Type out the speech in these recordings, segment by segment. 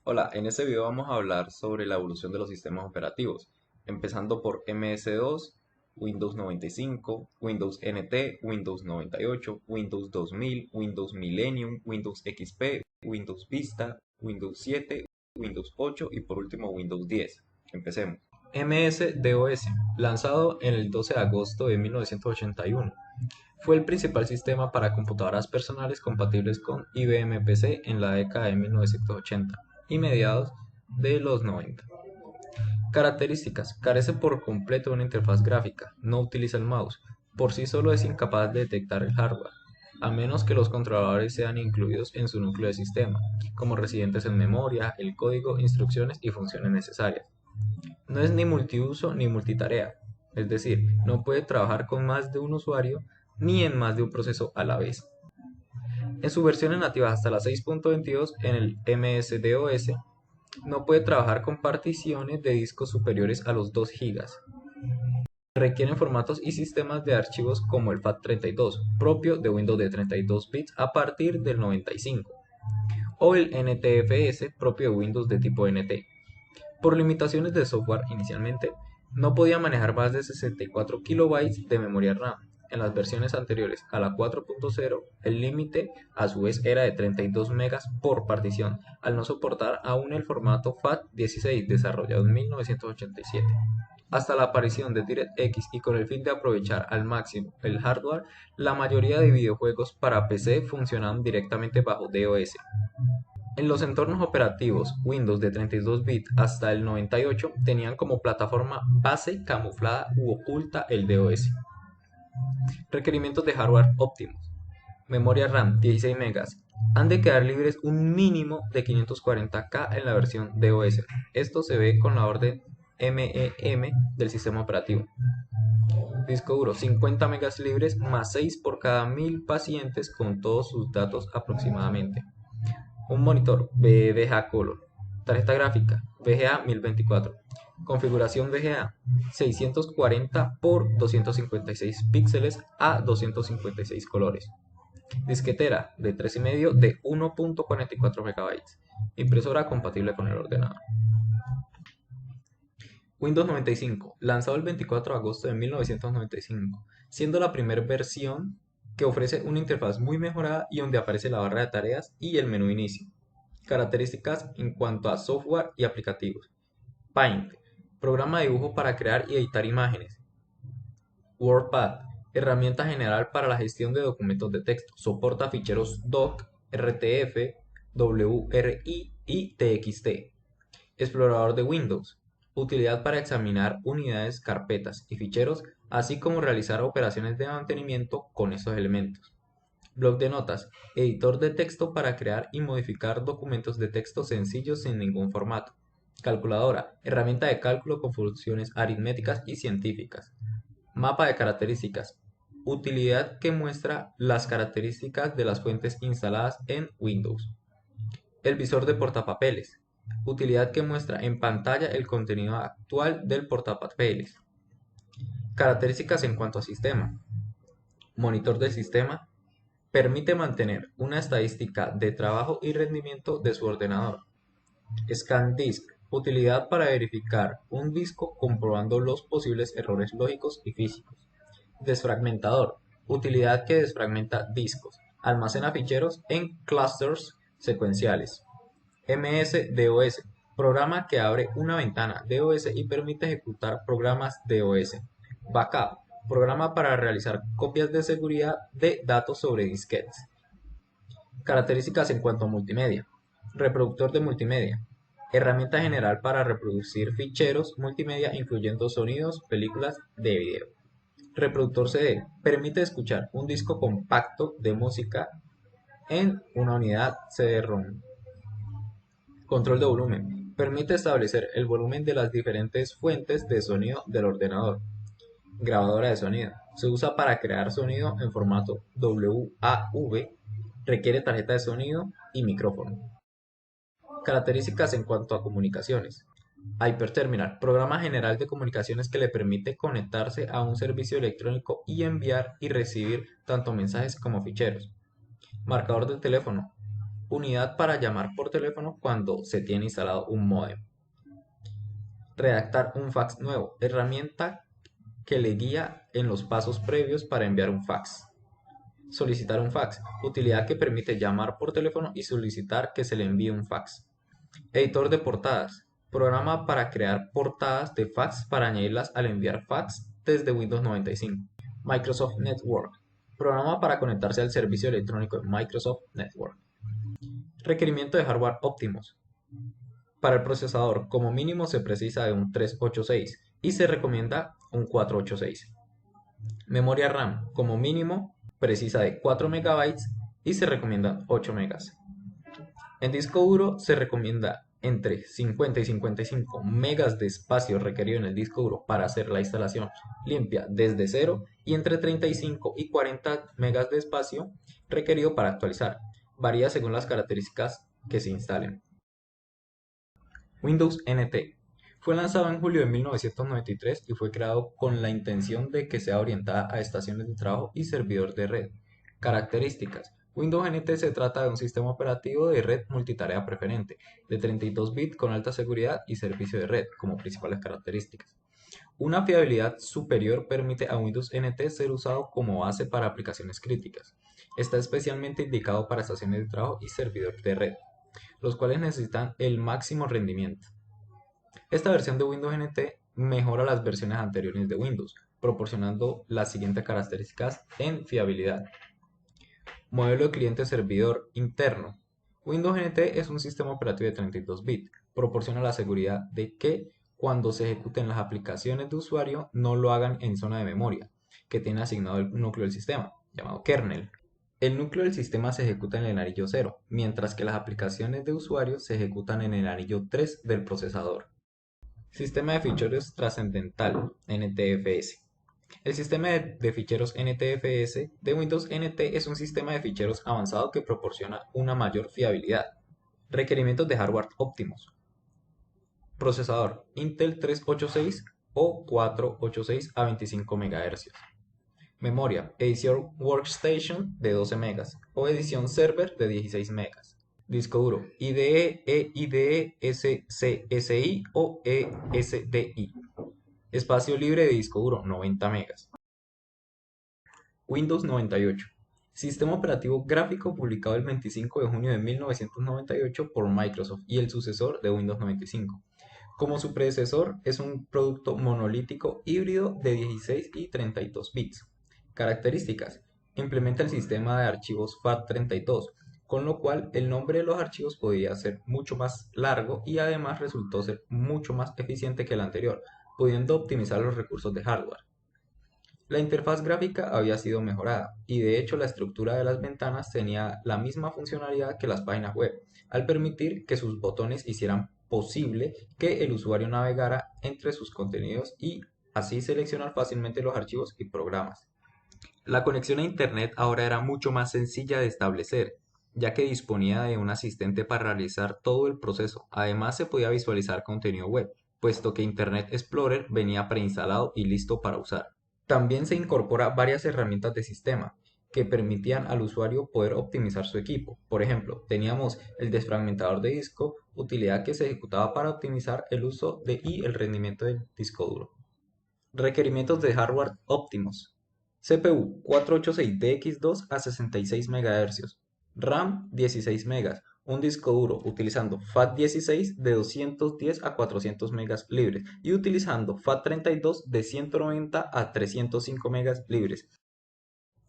Hola, en este video vamos a hablar sobre la evolución de los sistemas operativos, empezando por MS2, Windows 95, Windows NT, Windows 98, Windows 2000, Windows Millennium, Windows XP, Windows Vista, Windows 7, Windows 8 y por último Windows 10. Empecemos. MS-DOS, lanzado en el 12 de agosto de 1981. Fue el principal sistema para computadoras personales compatibles con IBM PC en la década de 1980 y mediados de los 90. Características: carece por completo de una interfaz gráfica, no utiliza el mouse, por sí solo es incapaz de detectar el hardware, a menos que los controladores sean incluidos en su núcleo de sistema, como residentes en memoria, el código, instrucciones y funciones necesarias. No es ni multiuso ni multitarea, es decir, no puede trabajar con más de un usuario ni en más de un proceso a la vez. En sus versiones nativas hasta la 6.22 en el MS-DOS, no puede trabajar con particiones de discos superiores a los 2 GB. Requieren formatos y sistemas de archivos como el FAT32, propio de Windows de 32 bits a partir del 95, o el NTFS, propio de Windows de tipo NT. Por limitaciones de software inicialmente, no podía manejar más de 64 kilobytes de memoria RAM. En las versiones anteriores a la 4.0, el límite a su vez era de 32 megas por partición, al no soportar aún el formato FAT16 desarrollado en 1987. Hasta la aparición de DirectX y con el fin de aprovechar al máximo el hardware, la mayoría de videojuegos para PC funcionaban directamente bajo DOS. En los entornos operativos Windows de 32 bits hasta el 98 tenían como plataforma base camuflada u oculta el DOS. Requerimientos de hardware óptimos. Memoria RAM 16 megas. Han de quedar libres un mínimo de 540K en la versión DOS. Esto se ve con la orden MEM del sistema operativo. Disco duro 50 megas libres más 6 por cada 1000 pacientes con todos sus datos aproximadamente. Un monitor VGA Color. Tarjeta gráfica VGA 1024. Configuración VGA 640 por 256 píxeles a 256 colores. Disquetera de 3,5 de 1.44 MB. Impresora compatible con el ordenador. Windows 95, lanzado el 24 de agosto de 1995, siendo la primera versión que ofrece una interfaz muy mejorada y donde aparece la barra de tareas y el menú inicio. Características en cuanto a software y aplicativos. Paint, programa de dibujo para crear y editar imágenes. WordPad, herramienta general para la gestión de documentos de texto. Soporta ficheros doc, RTF, WRI y TXT. Explorador de Windows, utilidad para examinar unidades, carpetas y ficheros, así como realizar operaciones de mantenimiento con esos elementos. Bloc de notas, editor de texto para crear y modificar documentos de texto sencillos sin ningún formato. Calculadora, herramienta de cálculo con funciones aritméticas y científicas. Mapa de características, utilidad que muestra las características de las fuentes instaladas en Windows. El visor de portapapeles, utilidad que muestra en pantalla el contenido actual del portapapeles. Características en cuanto a sistema. Monitor del sistema, permite mantener una estadística de trabajo y rendimiento de su ordenador. Scan Disk, utilidad para verificar un disco comprobando los posibles errores lógicos y físicos. Desfragmentador, utilidad que desfragmenta discos, almacena ficheros en clusters secuenciales. MS-DOS, programa que abre una ventana DOS y permite ejecutar programas DOS. Backup, programa para realizar copias de seguridad de datos sobre disquetes. Características en cuanto a multimedia. Reproductor de multimedia. Herramienta general para reproducir ficheros multimedia incluyendo sonidos, películas de video. Reproductor CD. Permite escuchar un disco compacto de música en una unidad CD-ROM. Control de volumen. Permite establecer el volumen de las diferentes fuentes de sonido del ordenador. Grabadora de sonido. Se usa para crear sonido en formato WAV. Requiere tarjeta de sonido y micrófono. Características en cuanto a comunicaciones. Hyperterminal, programa general de comunicaciones que le permite conectarse a un servicio electrónico y enviar y recibir tanto mensajes como ficheros. Marcador de teléfono, Unidad para llamar por teléfono cuando se tiene instalado un módem. Redactar un fax nuevo. Herramienta que le guía en los pasos previos para enviar un fax. Solicitar un fax. Utilidad que permite llamar por teléfono y solicitar que se le envíe un fax. Editor de portadas. Programa para crear portadas de fax para añadirlas al enviar fax desde Windows 95. Microsoft Network. Programa para conectarse al servicio electrónico de Microsoft Network. Requerimiento de hardware óptimos. Para el procesador, como mínimo se precisa de un 386 y se recomienda un 486. Memoria RAM, como mínimo precisa de 4 MB y se recomiendan 8 MB. En disco duro se recomienda entre 50 y 55 megas de espacio requerido en el disco duro para hacer la instalación limpia desde cero y entre 35 y 40 megas de espacio requerido para actualizar. Varía según las características que se instalen. Windows NT. Fue lanzado en julio de 1993 y fue creado con la intención de que sea orientada a estaciones de trabajo y servidor de red. Características. Windows NT se trata de un sistema operativo de red multitarea preferente, de 32 bits con alta seguridad y servicio de red como principales características. Una fiabilidad superior permite a Windows NT ser usado como base para aplicaciones críticas. Está especialmente indicado para estaciones de trabajo y servidor de red, los cuales necesitan el máximo rendimiento. Esta versión de Windows NT mejora las versiones anteriores de Windows, proporcionando las siguientes características en fiabilidad. Modelo de cliente servidor interno. Windows NT es un sistema operativo de 32 bits. Proporciona la seguridad de que cuando se ejecuten las aplicaciones de usuario no lo hagan en zona de memoria, que tiene asignado el núcleo del sistema, llamado kernel. El núcleo del sistema se ejecuta en el anillo 0, mientras que las aplicaciones de usuario se ejecutan en el anillo 3 del procesador. Sistema de ficheros trascendental, NTFS. El sistema de ficheros NTFS de Windows NT es un sistema de ficheros avanzado que proporciona una mayor fiabilidad. Requerimientos de hardware óptimos. Procesador Intel 386 o 486 a 25 MHz. Memoria, edición Workstation de 12 MB o edición Server de 16 MB. Disco duro, IDE, IDE, SCSI o ESDI. Espacio libre de disco duro, 90 MB. Windows 98. Sistema operativo gráfico publicado el 25 de junio de 1998 por Microsoft y el sucesor de Windows 95. Como su predecesor, es un producto monolítico híbrido de 16 y 32 bits. Características. Implementa el sistema de archivos FAT32, con lo cual el nombre de los archivos podía ser mucho más largo y además resultó ser mucho más eficiente que el anterior, pudiendo optimizar los recursos de hardware. La interfaz gráfica había sido mejorada y de hecho la estructura de las ventanas tenía la misma funcionalidad que las páginas web, al permitir que sus botones hicieran posible que el usuario navegara entre sus contenidos y así seleccionar fácilmente los archivos y programas. La conexión a Internet ahora era mucho más sencilla de establecer, ya que disponía de un asistente para realizar todo el proceso. Además, se podía visualizar contenido web, puesto que Internet Explorer venía preinstalado y listo para usar. También se incorpora varias herramientas de sistema que permitían al usuario poder optimizar su equipo. Por ejemplo, teníamos el desfragmentador de disco, utilidad que se ejecutaba para optimizar el uso y el rendimiento del disco duro. Requerimientos de hardware óptimos. CPU 486DX2 a 66 MHz, RAM 16 MB, un disco duro utilizando FAT16 de 210 a 400 MB libres y utilizando FAT32 de 190 a 305 MB libres.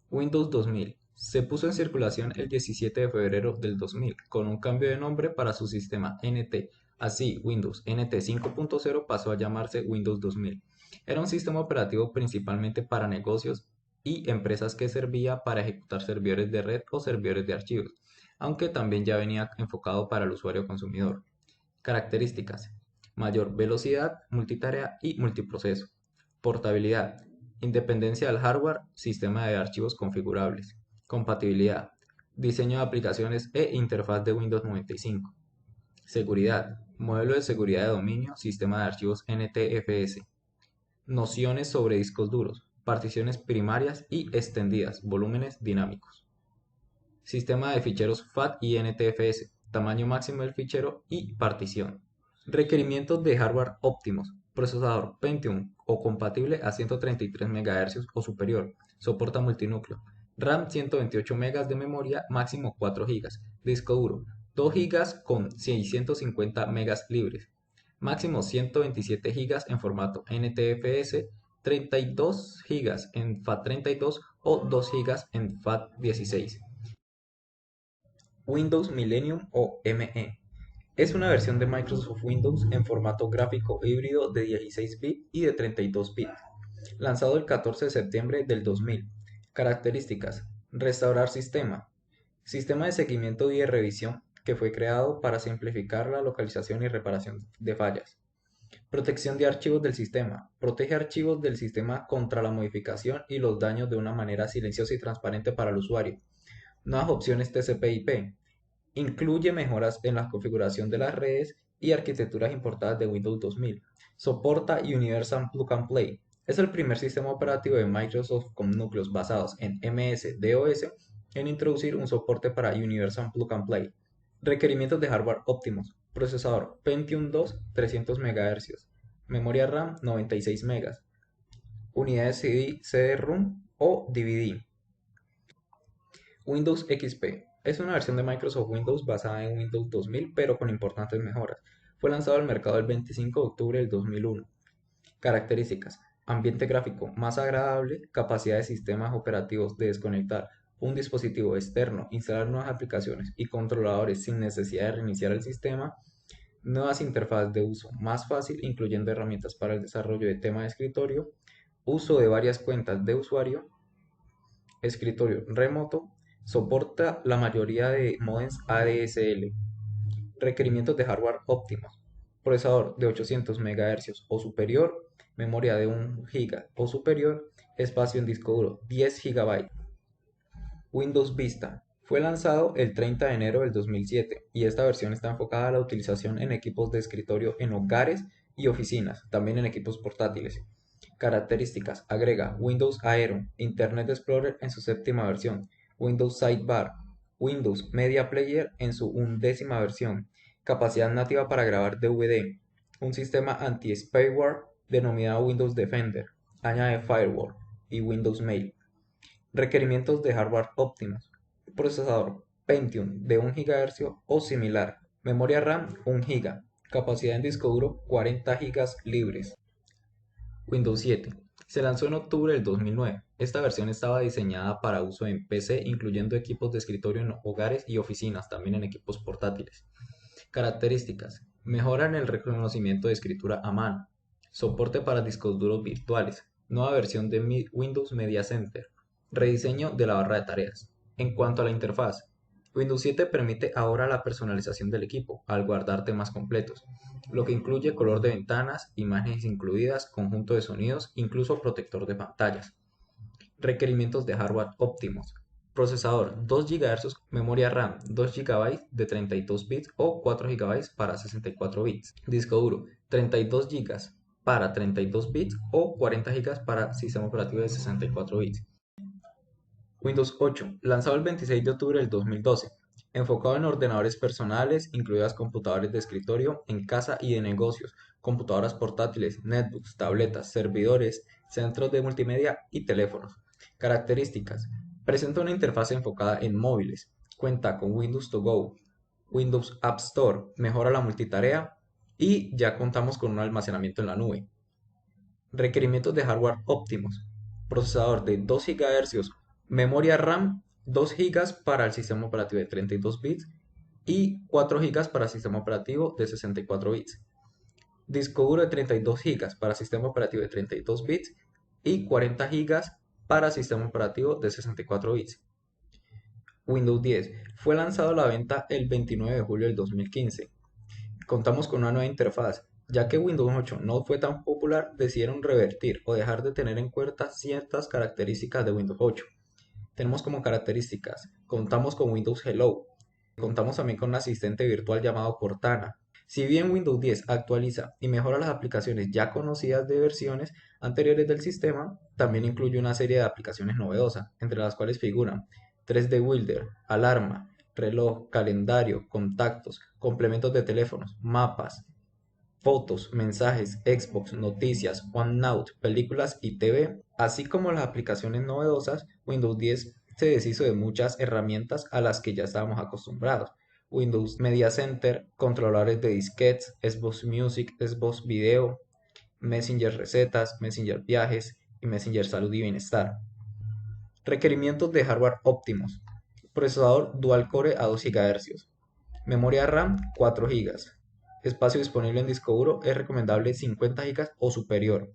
Windows 2000. Se puso en circulación el 17 de febrero del 2000 con un cambio de nombre para su sistema NT. Así, Windows NT 5.0 pasó a llamarse Windows 2000. Era un sistema operativo principalmente para negocios y empresas que servía para ejecutar servidores de red o servidores de archivos, aunque también ya venía enfocado para el usuario consumidor. Características: mayor velocidad, multitarea y multiproceso. Portabilidad, independencia del hardware, sistema de archivos configurables. Compatibilidad, diseño de aplicaciones e interfaz de Windows 95. Seguridad, modelo de seguridad de dominio, sistema de archivos NTFS. Nociones sobre discos duros, particiones primarias y extendidas, volúmenes dinámicos. sistema de ficheros FAT y NTFS, tamaño máximo del fichero y partición. Requerimientos de hardware óptimos, procesador Pentium o compatible a 133 MHz o superior, soporta multinúcleo, RAM 128 MB de memoria, máximo 4 GB, disco duro 2 GB con 650 MB libres, máximo 127 GB en formato NTFS, 32 GB en FAT32 o 2 GB en FAT16. Windows Millennium o ME. Es una versión de Microsoft Windows en formato gráfico híbrido de 16 bits y de 32 bits, lanzado el 14 de septiembre del 2000. Características: restaurar sistema. Sistema de seguimiento y de revisión que fue creado para simplificar la localización y reparación de fallas. Protección de archivos del sistema. Protege archivos del sistema contra la modificación y los daños de una manera silenciosa y transparente para el usuario. Nuevas opciones TCP/IP. Incluye mejoras en la configuración de las redes y arquitecturas importadas de Windows 2000. Soporta Universal Plug and Play. Es el primer sistema operativo de Microsoft con núcleos basados en MS-DOS en introducir un soporte para Universal Plug and Play. Requerimientos de hardware óptimos. Procesador Pentium 2 300 MHz. Memoria RAM 96 MB. Unidades CD-ROM o DVD. Windows XP. Es una versión de Microsoft Windows basada en Windows 2000 pero con importantes mejoras. Fue lanzado al mercado el 25 de octubre del 2001. Características: ambiente gráfico más agradable, capacidad de sistemas operativos de desconectar un dispositivo externo, instalar nuevas aplicaciones y controladores sin necesidad de reiniciar el sistema, nuevas interfaces de uso más fácil, incluyendo herramientas para el desarrollo de tema de escritorio, uso de varias cuentas de usuario, escritorio remoto, soporta la mayoría de modems ADSL. Requerimientos de hardware óptimos: procesador de 800 MHz o superior, memoria de 1 GB o superior, espacio en disco duro 10 GB. Windows Vista. Fue lanzado el 30 de enero del 2007 y esta versión está enfocada a la utilización en equipos de escritorio en hogares y oficinas, también en equipos portátiles. Características: agrega Windows Aero, Internet Explorer en su séptima versión, Windows Sidebar, Windows Media Player en su 11ª versión, capacidad nativa para grabar DVD, un sistema anti-spyware denominado Windows Defender, añade firewall y Windows Mail. Requerimientos de hardware óptimos: procesador Pentium de 1 GHz o similar, memoria RAM 1 GB, capacidad en disco duro 40 GB libres. Windows 7. Se lanzó en octubre del 2009. Esta versión estaba diseñada para uso en PC, incluyendo equipos de escritorio en hogares y oficinas, también en equipos portátiles. Características: mejora en el reconocimiento de escritura a mano, soporte para discos duros virtuales, nueva versión de Windows Media Center, rediseño de la barra de tareas. En cuanto a la interfaz, Windows 7 permite ahora la personalización del equipo al guardar temas completos, lo que incluye color de ventanas, imágenes incluidas, conjunto de sonidos, incluso protector de pantallas. Requerimientos de hardware óptimos: procesador 2 GHz, memoria RAM 2 GB de 32 bits o 4 GB para 64 bits, disco duro 32 GB para 32 bits o 40 GB para sistema operativo de 64 bits. Windows 8, lanzado el 26 de octubre del 2012, enfocado en ordenadores personales, incluidas computadores de escritorio, en casa y de negocios, computadoras portátiles, netbooks, tabletas, servidores, centros de multimedia y teléfonos. Características: presenta una interfaz enfocada en móviles, cuenta con Windows To Go, Windows App Store, mejora la multitarea y ya contamos con un almacenamiento en la nube. Requerimientos de hardware óptimos: procesador de 2 GHz, memoria RAM 2 GB para el sistema operativo de 32 bits y 4 GB para el sistema operativo de 64 bits. Disco duro de 32 GB para sistema operativo de 32 bits y 40 GB para sistema operativo de 64 bits. Windows 10 fue lanzado a la venta el 29 de julio del 2015. Contamos con una nueva interfaz. Ya que Windows 8 no fue tan popular, decidieron revertir o dejar de tener en cuenta ciertas características de Windows 8. Tenemos como características: contamos con Windows Hello, contamos también con un asistente virtual llamado Cortana. Si bien Windows 10 actualiza y mejora las aplicaciones ya conocidas de versiones anteriores del sistema, también incluye una serie de aplicaciones novedosas, entre las cuales figuran 3D Builder, alarma, reloj, calendario, contactos, complementos de teléfonos, mapas, fotos, mensajes, Xbox, noticias, OneNote, películas y TV, así como las aplicaciones novedosas. Windows 10 se deshizo de muchas herramientas a las que ya estábamos acostumbrados. Windows Media Center, controladores de disquetes, Xbox Music, Xbox Video, Messenger Recetas, Messenger Viajes y Messenger Salud y Bienestar. Requerimientos de hardware óptimos. Procesador dual core a 2 GHz. Memoria RAM 4 GB. Espacio disponible en disco duro es recomendable 50 GB o superior.